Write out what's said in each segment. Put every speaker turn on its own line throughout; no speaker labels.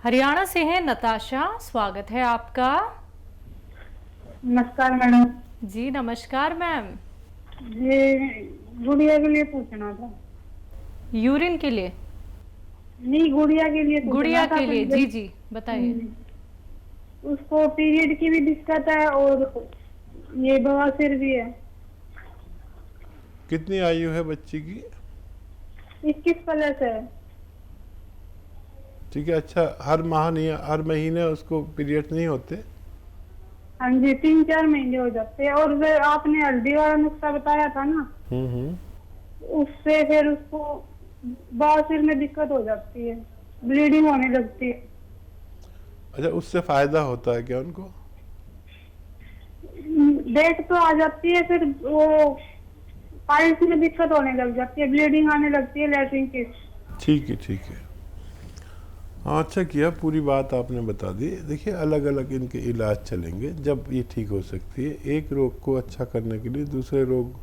हरियाणा से हैं नताशा, स्वागत है आपका।
नमस्कार मैडम।
जी नमस्कार मैम।
ये गुड़िया के लिए पूछना था।
यूरिन के लिए?
नहीं, गुड़िया के लिए पूछना
गुड़िया
था।
के लिए, जी जी बताइए।
उसको पीरियड की भी दिक्कत है और ये बवासीर भी है।
कितनी आयु है बच्ची की?
21 प्लस है।
ठीक है। अच्छा, हर माह नहीं, हर महीने उसको पीरियड नहीं होते?
हाँ जी, 3-4 महीने हो जाते हैं। और जो आपने हल्दी वाला नुस्खा बताया था ना, उससे फिर उसको बवासीर में दिक्कत हो जाती है, ब्लीडिंग होने लगती है।
अच्छा, उससे फायदा होता है क्या उनको?
डेट तो आ जाती है, फिर वो पाइल्स में दिक्कत होने लग जाती है, ब्लीडिंग आने लगती है लैट्रिन की।
ठीक है, ठीक है। हाँ, अच्छा किया, पूरी बात आपने बता दी। देखिए, अलग अलग इनके इलाज चलेंगे जब ये ठीक हो सकती है। एक रोग को अच्छा करने के लिए दूसरे रोग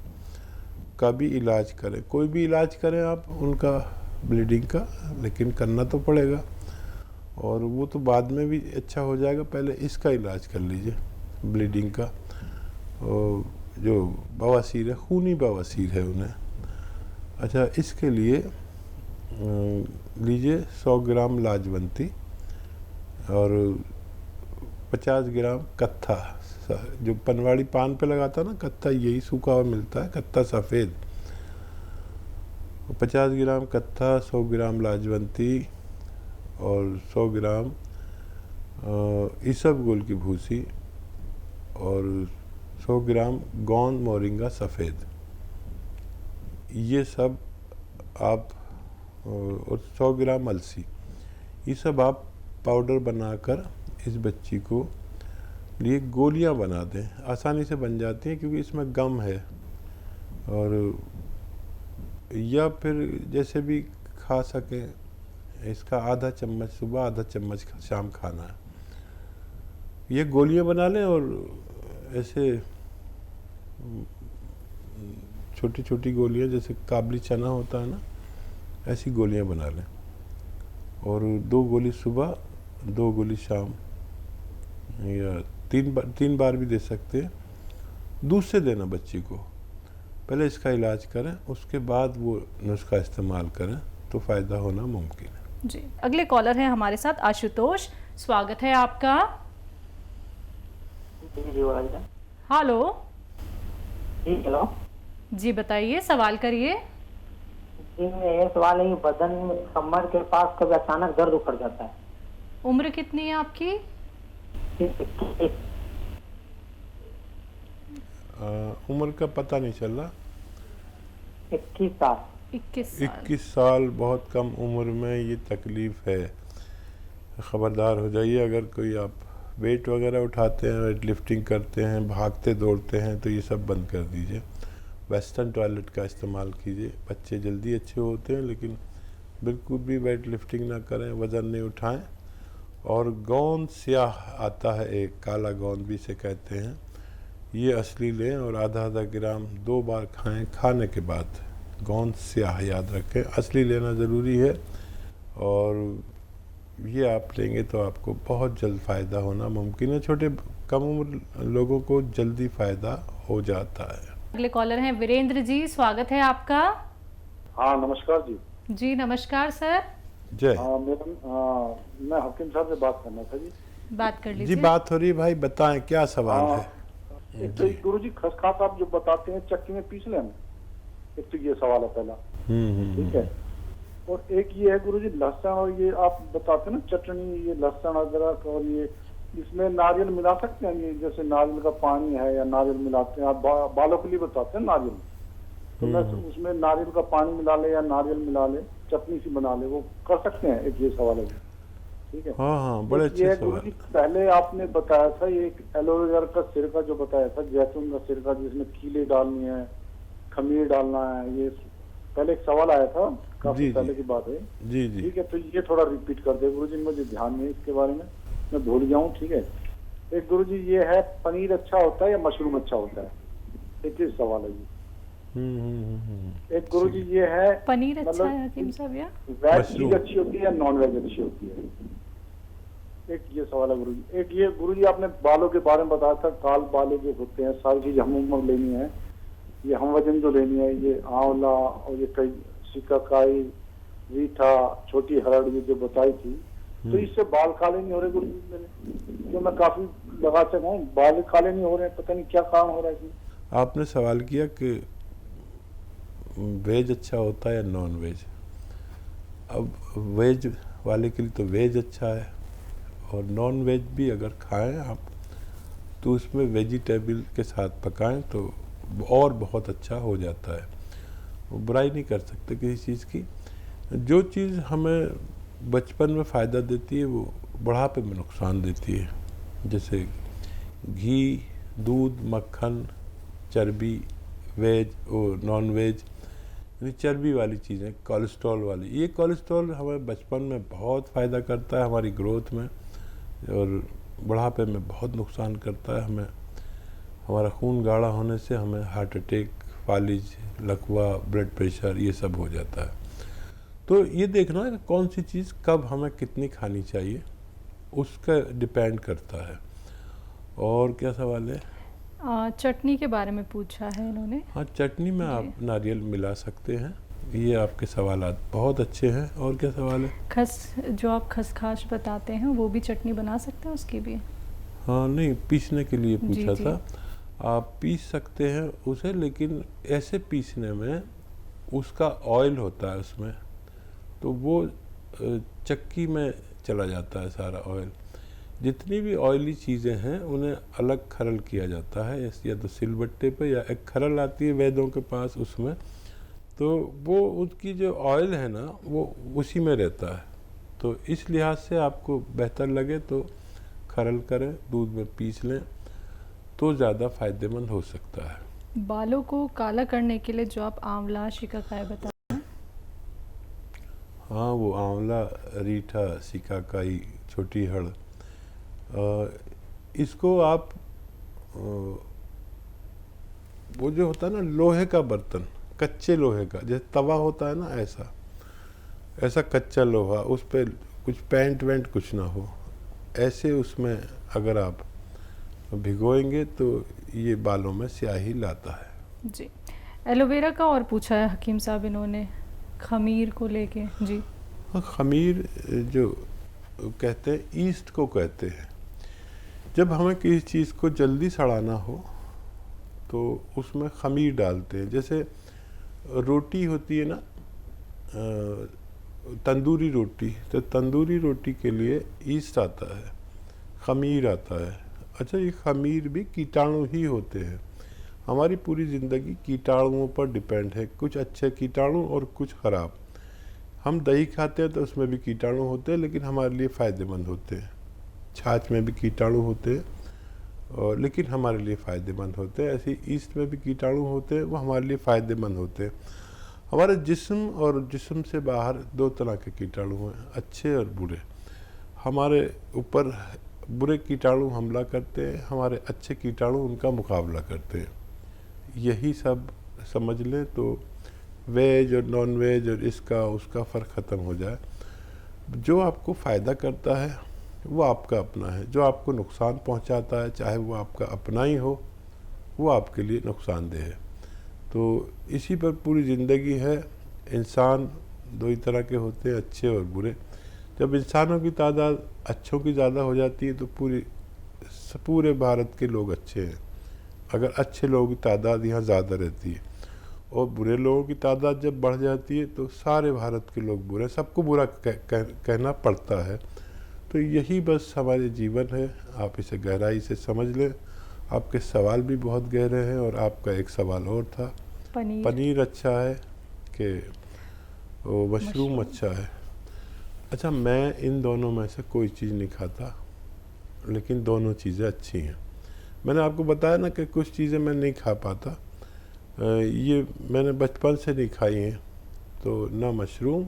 का भी इलाज करें। कोई भी इलाज करें आप उनका ब्लीडिंग का, लेकिन करना तो पड़ेगा। और वो तो बाद में भी अच्छा हो जाएगा, पहले इसका इलाज कर लीजिए, ब्लीडिंग का। और जो बवासीर है, खूनी बवासीर है उन्हें। अच्छा, इसके लिए लीजिए 100 ग्राम लाजवंती और 50 ग्राम कत्था, जो पनवाड़ी पान पे लगाता है ना कत्था, यही सूखा हुआ मिलता है, कत्था सफ़ेद। 50 ग्राम कत्था, 100 ग्राम लाजवंती और 100 ग्राम इसबगोल की भूसी और 100 ग्राम गोंद मोरिंगा सफ़ेद, ये सब आप, और 100 ग्राम अलसी, ये सब आप पाउडर बनाकर इस बच्ची को लिए गोलियां बना दें। आसानी से बन जाती हैं क्योंकि इसमें गम है। और या फिर जैसे भी खा सकें, इसका आधा चम्मच सुबह, आधा चम्मच शाम खाना है। ये गोलियां बना लें और ऐसे छोटी छोटी गोलियां, जैसे काबली चना होता है ना, ऐसी गोलियां बना लें। और 2 गोली सुबह, 2 गोली शाम, या 3 बार भी दे सकते हैं। दूध से देना बच्ची को। पहले इसका इलाज करें, उसके बाद वो नुस्खा इस्तेमाल करें तो फ़ायदा होना मुमकिन है।
जी, अगले कॉलर हैं हमारे साथ आशुतोष, स्वागत है आपका। हेलो।
हेलो
जी बताइए, सवाल करिए।
जी, ये सवाल है, बदन में कमर के पास कभी अचानक दर्द उखड़ जाता है।
उम्र कितनी है आपकी?
उम्र का पता नहीं चल रहा।
21 साल।
21 साल बहुत कम उम्र में ये तकलीफ़ है। ख़बरदार हो जाइए। अगर कोई आप वेट वगैरह उठाते हैं, वेट लिफ्टिंग करते हैं, भागते दौड़ते हैं, तो ये सब बंद कर दीजिए। वेस्टर्न टॉयलेट का इस्तेमाल कीजिए। बच्चे जल्दी अच्छे होते हैं, लेकिन बिल्कुल भी वेट लिफ्टिंग ना करें, वज़न नहीं उठाएं। और गोंद स्याह आता है, एक काला गोंद भी इसे कहते हैं, ये असली लें और आधा ग्राम 2 बार खाएं। खाने के बाद गोंद स्याह याद रखें, असली लेना ज़रूरी है। और ये आप लेंगे तो आपको बहुत जल्द फ़ायदा होना मुमकिन है। छोटे कम उम्र लोगों को जल्दी फ़ायदा हो जाता है।
अगले कॉलर हैं वीरेंद्र जी, स्वागत है आपका।
हाँ, नमस्कार जी।
जी नमस्कार सर।
जय।
मैडम, मैं हकीम साहब से बात करना था जी।
बात कर
जी,
लीजिए।
बात हो रही है भाई, बताएं क्या सवाल है।
एक तो गुरु जी खसखस आप जो बताते हैं चक्की में पीस लें, एक तो ये सवाल है पहला। ठीक है। और एक ये है गुरु जी, लहसुन और ये आप बताते हैं ना चटनी, ये लहसुन अदरक, और ये इसमें नारियल मिला सकते हैं? ये जैसे नारियल का पानी है या नारियल मिलाते हैं, आप बालों के लिए बताते हैं नारियल, तो मैं उसमें नारियल का पानी मिला ले या नारियल मिला ले, चटनी सी बना ले, वो कर सकते हैं? एक ये सवाल है। ठीक है।
हाँ हाँ, बड़े अच्छे सवाल।
पहले आपने बताया था ये एलोवेरा का सिरका जो बताया था, जैतून का सिरका जिसमें कीले डालनी है, खमीर डालना है, ये पहले एक सवाल आया था, काफी पहले की बात है।
जी जी।
ठीक है, तो ये थोड़ा रिपीट कर दे गुरुजी, मुझे ध्यान नहीं है इसके बारे में, मैं भूल गया हूँ। ठीक है। एक गुरुजी ये है, पनीर अच्छा होता है या मशरूम अच्छा होता है? एक ही सवाल है जी। एक गुरुजी ये है,
पनीर अच्छा है हकीम साहब या
वेज चीज अच्छी होती है या नॉन वेज अच्छी होती है? एक ये सवाल है गुरुजी, एक ये गुरुजी आपने बालों के बारे में बताया था, काल बालों जो होते हैं, सारी चीज हम उम्र लेनी है, ये हम वजन जो लेनी है, ये आंवला और ये कई सिकाकाई, रीठा, छोटी हरड़ ये जो बताई थी, तो इससे बाल काले नहीं हो रहे गुरुजी मेरे? क्यों मैं काफी लगा चुका हूँ, बाल काले नहीं हो रहे, पता नहीं क्या काम हो रहा है इसमें।
आपने सवाल किया कि वेज अच्छा होता है या नॉन वेज। अब वेज वाले के लिए तो वेज अच्छा है, और नॉन वेज भी अगर खाएं आप तो उसमें वेजिटेबल के साथ पकाएं तो और बहुत अच्छा हो जाता है। वो बुराई नहीं कर सकते किसी चीज़ की। जो चीज़ हमें बचपन में फ़ायदा देती है वो बुढ़ापे में नुकसान देती है। जैसे घी, दूध, मक्खन, चर्बी, वेज और नॉन वेज, यानी चर्बी वाली चीज़ें, कोलेस्ट्रॉल वाली। ये कोलेस्ट्रॉल हमें बचपन में बहुत फ़ायदा करता है हमारी ग्रोथ में, और बुढ़ापे में बहुत नुकसान करता है हमें। हमारा खून गाढ़ा होने से हमें हार्ट अटैक, फालिज, लकवा, ब्लड प्रेशर ये सब हो जाता है। तो ये देखना है कि कौन सी चीज़ कब हमें कितनी खानी चाहिए, उसका डिपेंड करता है। और क्या सवाल है?
चटनी के बारे में पूछा है इन्होंने।
हाँ, चटनी में आप नारियल मिला सकते हैं। ये आपके सवालात बहुत अच्छे हैं। और क्या सवाल है?
जो आप खसखस बताते हैं वो भी चटनी बना सकते हैं उसकी भी?
हाँ, नहीं, पीसने के लिए पूछा
जी।
था। आप पीस सकते हैं उसे, लेकिन ऐसे पीसने में उसका ऑयल होता है उसमें, तो वो चक्की में चला जाता है सारा ऑयल। जितनी भी ऑयली चीज़ें हैं उन्हें अलग खरल किया जाता है, या तो सिलबट्टे पे, या एक खरल आती है वैद्यों के पास उसमें, तो वो उसकी जो ऑयल है ना वो उसी में रहता है। तो इस लिहाज से आपको बेहतर लगे तो खरल करें, दूध में पीस लें तो ज़्यादा फ़ायदेमंद हो सकता है।
बालों को काला करने के लिए जो आप आंवला, शिकाकाई बताते हैं।
हाँ, वो आंवला, रीठा, सिकाकाई, छोटी हड़, इसको आप वो जो होता है ना लोहे का बर्तन, कच्चे लोहे का, जैसे तवा होता है ना, ऐसा कच्चा लोहा, उस पर कुछ पेंट वेंट कुछ ना हो, ऐसे उसमें अगर आप भिगोएंगे तो ये बालों में स्याही लाता है।
जी। एलोवेरा का और पूछा है हकीम साहब इन्होंने, खमीर को लेके। जी
हाँ, खमीर जो कहते हैं, ईस्ट को कहते हैं। जब हमें किसी चीज़ को जल्दी सड़ाना हो तो उसमें खमीर डालते हैं। जैसे रोटी होती है ना, तंदूरी रोटी, तो तंदूरी रोटी के लिए ईस्ट आता है, खमीर आता है। अच्छा, ये खमीर भी कीटाणु ही होते हैं। हमारी पूरी ज़िंदगी कीटाणुओं पर डिपेंड है, कुछ अच्छे कीटाणु और कुछ ख़राब। हम दही खाते हैं तो उसमें भी कीटाणु होते हैं, लेकिन हमारे लिए फ़ायदेमंद होते हैं। छाछ में भी कीटाणु होते हैं, और लेकिन हमारे लिए फ़ायदेमंद होते हैं। ऐसे ईस्ट में भी कीटाणु होते हैं, वो हमारे लिए फ़ायदेमंद होते हैं। हमारे जिस्म और जिस्म से बाहर दो तरह के कीटाणु हैं, अच्छे और बुरे। हमारे ऊपर बुरे कीटाणु हमला करते हैं, हमारे अच्छे कीटाणु उनका मुकाबला करते हैं। यही सब समझ लें तो वेज और नॉन वेज और इसका उसका फ़र्क ख़त्म हो जाए। जो आपको फ़ायदा करता है वो आपका अपना है, जो आपको नुकसान पहुंचाता है, चाहे वो आपका अपना ही हो, वो आपके लिए नुकसानदेह है। तो इसी पर पूरी ज़िंदगी है। इंसान दो ही तरह के होते हैं, अच्छे और बुरे। जब इंसानों की तादाद अच्छों की ज़्यादा हो जाती है तो पूरे भारत के लोग अच्छे हैं। अगर अच्छे लोगों की तादाद यहाँ ज़्यादा रहती है, और बुरे लोगों की तादाद जब बढ़ जाती है तो सारे भारत के लोग बुरे, सबको बुरा कहना पड़ता है। तो यही बस हमारे जीवन है। आप इसे गहराई से समझ लें। आपके सवाल भी बहुत गहरे हैं, और आपका एक सवाल और था, पनीर अच्छा है कि वो मशरूम अच्छा है। अच्छा, मैं इन दोनों में से कोई चीज़ नहीं खाता, लेकिन दोनों चीज़ें अच्छी हैं। मैंने आपको बताया ना कि कुछ चीज़ें मैं नहीं खा पाता, ये मैंने बचपन से नहीं खाई हैं, तो ना मशरूम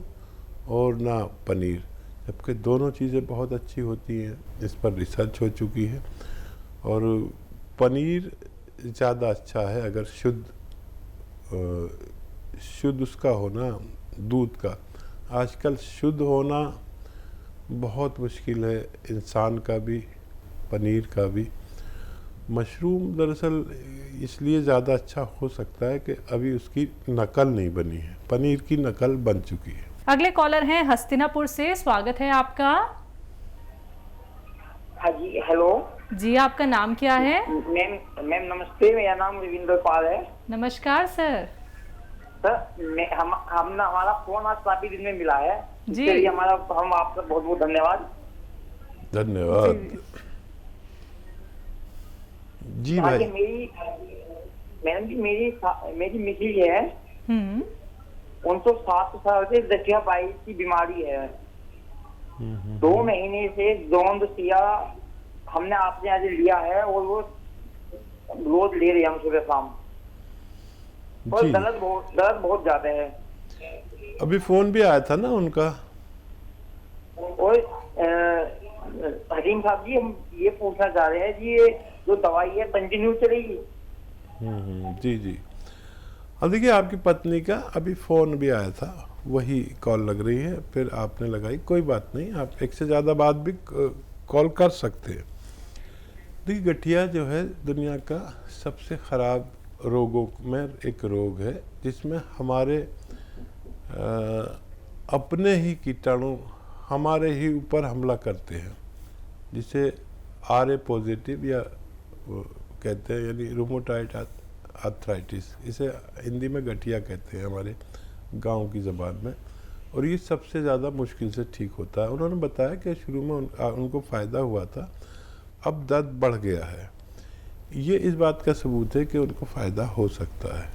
और ना पनीर, जबकि दोनों चीज़ें बहुत अच्छी होती हैं। इस पर रिसर्च हो चुकी है। और पनीर ज़्यादा अच्छा है अगर शुद्ध उसका होना, दूध का। आजकल शुद्ध होना बहुत मुश्किल है, इंसान का भी, पनीर का भी। मशरूम दरअसल इसलिए ज़्यादा अच्छा हो सकता है कि अभी उसकी नकल नहीं बनी है, पनीर की नकल बन चुकी है।
अगले कॉलर हैं हस्तिनापुर से, स्वागत है आपका।
हाँ जी, हेलो
जी, आपका नाम क्या है?
मैम नमस्ते, मेरा नाम रविंद्र पाल है।
नमस्कार सर।
सर हमारा फोन आज काफी दिन में मिला है,
जी।
इसके लिए हम आपका बहुत बहुत धन्यवाद।
धन्यवाद जी भाई।
मैडम जी मेरी मिसेज है, उनको 7 साल से दकियाबाई की बीमारी है। 2 महीने से जोंद सिया हमने आपने आज लिया है और वो रोज ले रहे हैं हम सुबह शाम, और
जी।
दर्द बहुत ज्यादा है।
अभी फोन भी आया था ना उनका।
और हकीम साहब जी, हम ये पूछना चाह रहे हैं जी, ये जो दवाई है कंटिन्यू चलेगी?
जी जी। अब देखिए, आपकी पत्नी का अभी फ़ोन भी आया था, वही कॉल लग रही है, फिर आपने लगाई, कोई बात नहीं, आप एक से ज़्यादा बात भी कॉल कर सकते हैं। देखिए, गठिया जो है दुनिया का सबसे ख़राब रोगों में एक रोग है, जिसमें हमारे अपने ही कीटाणु हमारे ही ऊपर हमला करते हैं, जिसे RA पॉजिटिव या कहते हैं, यानी रूमेटॉइड आर्थराइटिस, इसे हिंदी में गठिया कहते हैं हमारे गांव की ज़बान में। और ये सबसे ज़्यादा मुश्किल से ठीक होता है। उन्होंने बताया कि शुरू में उनको फ़ायदा हुआ था, अब दर्द बढ़ गया है। ये इस बात का सबूत है कि उनको फ़ायदा हो सकता है।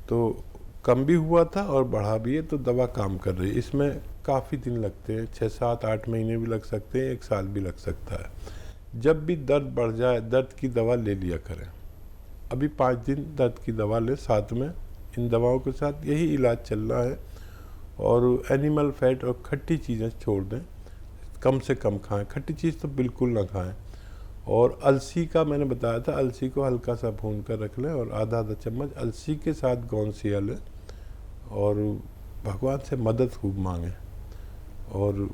तो कम भी हुआ था और बढ़ा भी है, तो दवा काम कर रही है। इसमें काफ़ी दिन लगते हैं, 6, 7, 8 महीने भी लग सकते हैं, 1 साल भी लग सकता है। जब भी दर्द बढ़ जाए, दर्द की दवा ले लिया करें। अभी 5 दिन दर्द की दवा लें, साथ में इन दवाओं के साथ यही इलाज चलना है। और एनिमल फैट और खट्टी चीज़ें छोड़ दें, कम से कम खाएं, खट्टी चीज़ तो बिल्कुल ना खाएं। और अलसी का मैंने बताया था, अलसी को हल्का सा भून कर रख लें और आधा चम्मच अलसी के साथ गोंद सिया लें, और भगवान से मदद खूब मांगें। और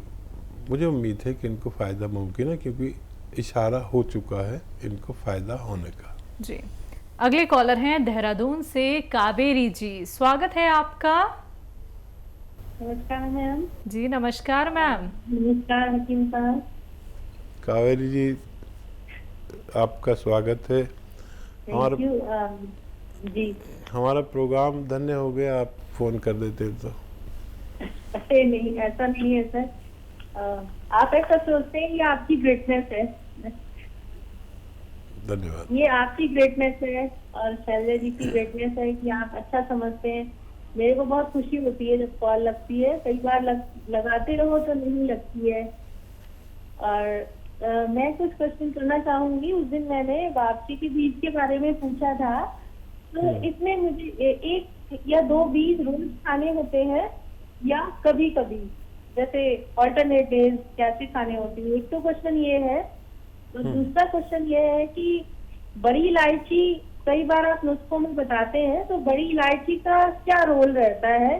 मुझे उम्मीद है कि इनको फ़ायदा मुमकिन है, क्योंकि इशारा हो चुका है इनको फ़ायदा होने का।
जी, अगले कॉलर हैं देहरादून से कावेरी जी, स्वागत है आपका।
नमस्कार मैम।
जी नमस्कार मैम।
नमस्कार हकीम साहब।
कावेरी जी, आपका स्वागत है।
Thank you. जी,
हमारा प्रोग्राम धन्य हो गया, आप फ़ोन कर देते तो।
अरे नहीं, ऐसा नहीं है सर। आप ऐसा सोचते हैं, ये आपकी ग्रेटनेस है।
धन्यवाद।
ये आपकी ग्रेटनेस है और शैलजा जी की ग्रेटनेस है कि आप अच्छा समझते हैं। मेरे को बहुत खुशी होती है जब कॉल लगती है, कई बार लगाते रहो तो नहीं लगती है। और मैं कुछ क्वेश्चन करना चाहूंगी। उस दिन मैंने वापसी के बीज के बारे में पूछा था, तो इसमें मुझे 1 या 2 बीज रोज खाने होते हैं या कभी कभी, जैसे ऑल्टरनेट डेज कैसे खाने होते हैं? एक तो क्वेश्चन ये है। तो दूसरा क्वेश्चन ये है कि बड़ी इलायची कई बार आप नुस्खों में बताते हैं, तो बड़ी इलायची का क्या रोल रहता है,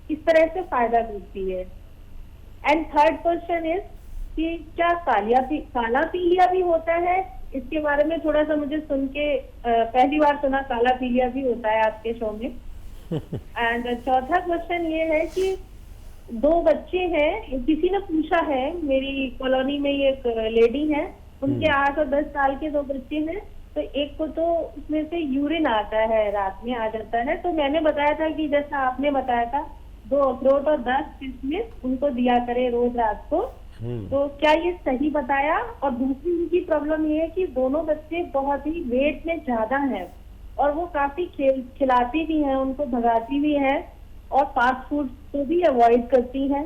किस तरह से फायदा देती है? एंड थर्ड क्वेश्चन इज कि क्या काला पीलिया भी होता है? इसके बारे में थोड़ा सा मुझे सुन के पहली बार सुना, काला पीलिया भी होता है आपके शो में। एंड चौथा क्वेश्चन ये है कि 2 बच्चे हैं, किसी ने पूछा है, मेरी कॉलोनी में ये एक लेडी है, उनके 8 और 10 साल के 2 बच्चे हैं। तो एक को तो उसमें से यूरिन आता है, रात में आ जाता है। तो मैंने बताया था कि जैसा आपने बताया था, 2 अखरोट और 10 किशमिश उनको दिया करे रोज रात को। तो क्या ये सही बताया? और दूसरी उनकी प्रॉब्लम ये है कि दोनों बच्चे बहुत ही वेट में ज्यादा हैं और वो काफी खिलाती भी हैं, उनको भगाती भी हैं और फास्ट फूड को भी अवॉइड करती हैं।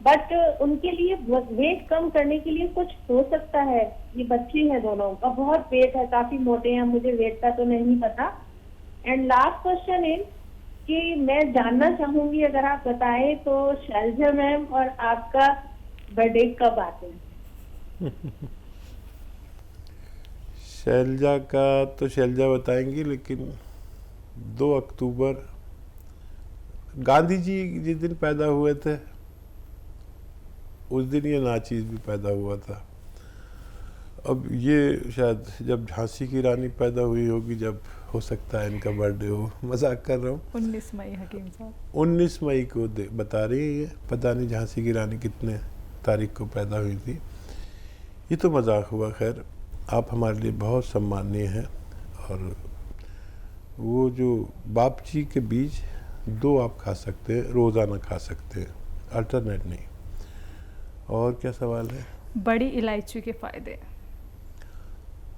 बट उनके लिए वेट कम करने के लिए कुछ हो सकता है? ये बच्चे हैं दोनों का, बहुत वेट है, काफी मोटे हैं, मुझे वेट का तो नहीं पता। एंड लास्ट क्वेश्चन इज कि मैं जानना चाहूंगी, अगर आप बताएं तो, शैलजा मैम और आपका बर्थडे कब आते हैं?
शैलजा का तो शैलजा बताएंगी, लेकिन 2 अक्टूबर गांधी जी जिस दिन पैदा हुए थे, उस दिन ये नाचीज़ भी पैदा हुआ था। अब ये शायद जब झांसी की रानी पैदा हुई होगी, जब हो सकता है इनका बर्थडे हो, मजाक कर रहा हूँ।
19 मई हकीम साहब,
19 मई को बता रही है ये, पता नहीं झांसी की रानी कितने तारीख को पैदा हुई थी। ये तो मजाक हुआ। खैर, आप हमारे लिए बहुत सम्मानीय हैं। और वो जो बापची के बीज 2 आप खा सकते हैं, रोज़ाना खा सकते हैं, अल्टरनेट नहीं। और क्या सवाल है?
बड़ी इलायची के फायदे।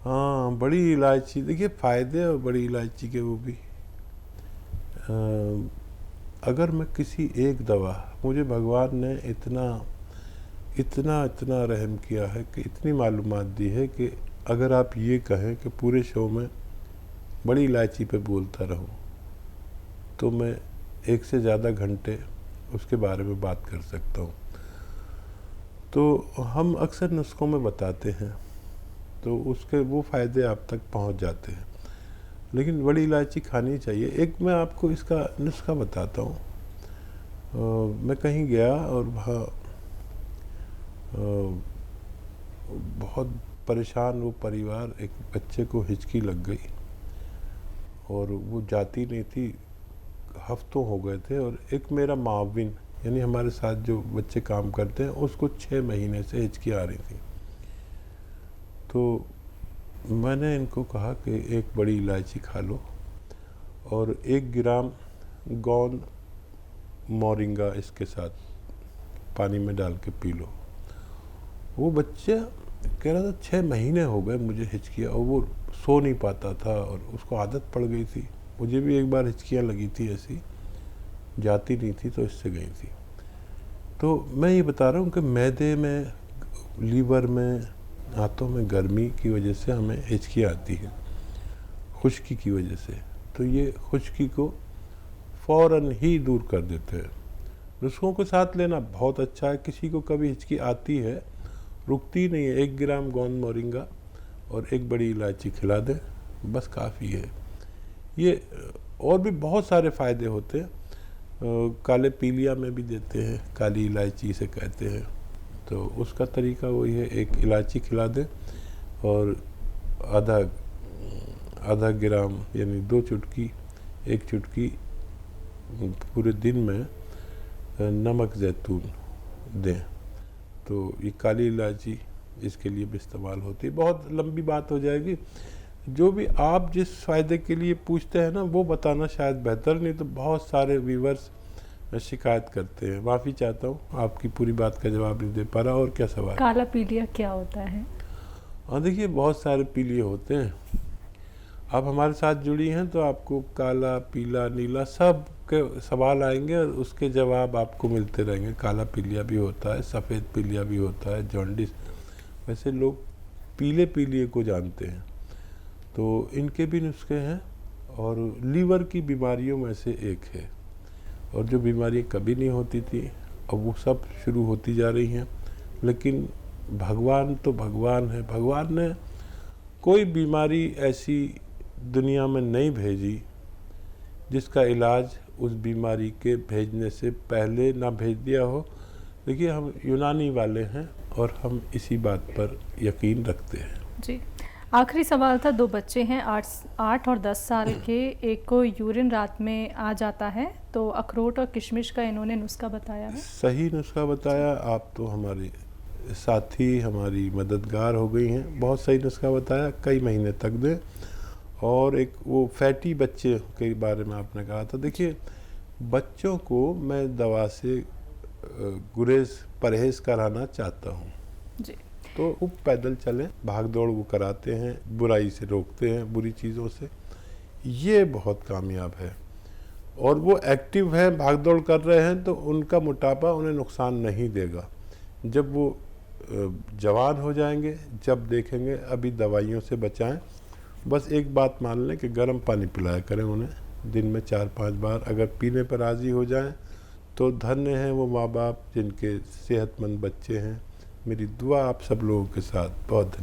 हाँ, बड़ी इलायची, देखिए फ़ायदे और बड़ी इलायची के वो भी। अगर मैं किसी एक दवा, मुझे भगवान ने इतना इतना इतना रहम किया है कि इतनी मालूमात दी है कि अगर आप ये कहें कि पूरे शो में बड़ी इलायची पे बोलता रहूं, तो मैं 1 से ज़्यादा घंटे उसके बारे में बात कर सकता हूँ। तो हम अक्सर नुस्खों में बताते हैं, तो उसके वो फ़ायदे आप तक पहुँच जाते हैं। लेकिन बड़ी इलायची खानी चाहिए। एक मैं आपको इसका नुस्खा बताता हूँ। मैं कहीं गया और वहाँ बहुत परेशान वो परिवार, एक बच्चे को हिचकी लग गई और वो जाती नहीं थी, हफ्तों हो गए थे। और एक मेरा माविन, यानी हमारे साथ जो बच्चे काम करते हैं, उसको 6 महीने से हिचकी आ रही थी। तो मैंने इनको कहा कि एक बड़ी इलायची खा लो और 1 ग्राम गोंद मोरिंगा इसके साथ पानी में डाल के पी लो। वो बच्चा कह रहा था 6 महीने हो गए मुझे हिचकियाँ, और वो सो नहीं पाता था और उसको आदत पड़ गई थी। मुझे भी एक बार हिचकियाँ लगी थी, ऐसी जाती नहीं थी तो इससे गई थी। तो मैं ये बता रहा हूँ कि मैदे में, लीवर में, हाथों में गर्मी की वजह से हमें हिचकी आती है, खुश्की की वजह से। तो ये खुश्की को फ़ौरन ही दूर कर देते हैं। नुस्खों को साथ लेना बहुत अच्छा है। किसी को कभी हिचकी आती है, रुकती नहीं है, 1 ग्राम गोंद मोरिंगा और 1 बड़ी इलायची खिला दें, बस काफ़ी है। ये और भी बहुत सारे फ़ायदे होते हैं। काले पीलिया में भी देते हैं, काली इलायची से कहते हैं। तो उसका तरीका वही है, 1 इलायची खिला दें और आधा ग्राम यानी 2 चुटकी, 1 चुटकी पूरे दिन में नमक ज़ैतून दें। तो ये काली इलायची इसके लिए भी इस्तेमाल होती है। बहुत लंबी बात हो जाएगी। जो भी आप जिस फ़ायदे के लिए पूछते हैं ना, वो बताना शायद बेहतर, नहीं तो बहुत सारे व्यूवर्स शिकायत करते हैं। माफ़ी चाहता हूँ, आपकी पूरी बात का जवाब नहीं दे पा रहा। और क्या सवाल?
काला पीलिया क्या होता है?
हाँ, देखिए बहुत सारे पीलिए होते हैं। आप हमारे साथ जुड़ी हैं तो आपको काला, पीला, नीला सब के सवाल आएंगे और उसके जवाब आपको मिलते रहेंगे। काला पीलिया भी होता है, सफ़ेद पीलिया भी होता है, जॉन्डिस। वैसे लोग पीले पीलिए को जानते हैं। तो इनके भी नुस्खे हैं। और लीवर की बीमारियों में से एक है, और जो बीमारी कभी नहीं होती थी अब वो सब शुरू होती जा रही हैं। लेकिन भगवान तो भगवान है। भगवान ने कोई बीमारी ऐसी दुनिया में नहीं भेजी जिसका इलाज उस बीमारी के भेजने से पहले ना भेज दिया हो। देखिए, हम यूनानी वाले हैं और हम इसी बात पर यकीन रखते हैं।
जी, आखिरी सवाल था। 2 बच्चे हैं, 8 और 10 साल के। एक को यूरिन रात में आ जाता है, तो अखरोट और किशमिश का इन्होंने नुस्खा बताया है।
सही नुस्खा बताया। आप तो हमारे साथी, हमारी मददगार हो गई हैं। बहुत सही नुस्खा बताया, कई महीने तक दें। और एक वो फैटी बच्चे के बारे में आपने कहा था। देखिए, बच्चों को मैं दवा से परहेज़ कराना चाहता हूँ।
जी,
तो वो पैदल चलें, भाग दौड़ वो कराते हैं, बुराई से रोकते हैं, बुरी चीज़ों से। ये बहुत कामयाब है। और वो एक्टिव है, भाग दौड़ कर रहे हैं, तो उनका मोटापा उन्हें नुकसान नहीं देगा। जब वो जवान हो जाएंगे, जब देखेंगे, अभी दवाइयों से बचाएं। बस एक बात मान लें कि गर्म पानी पिलाया करें उन्हें दिन में 4-5 बार। अगर पीने पर राज़ी हो जाएं तो धन्य हैं वो माँ बाप जिनके सेहतमंद बच्चे हैं। मेरी दुआ आप सब लोगों के साथ। बहुत धन्यवाद।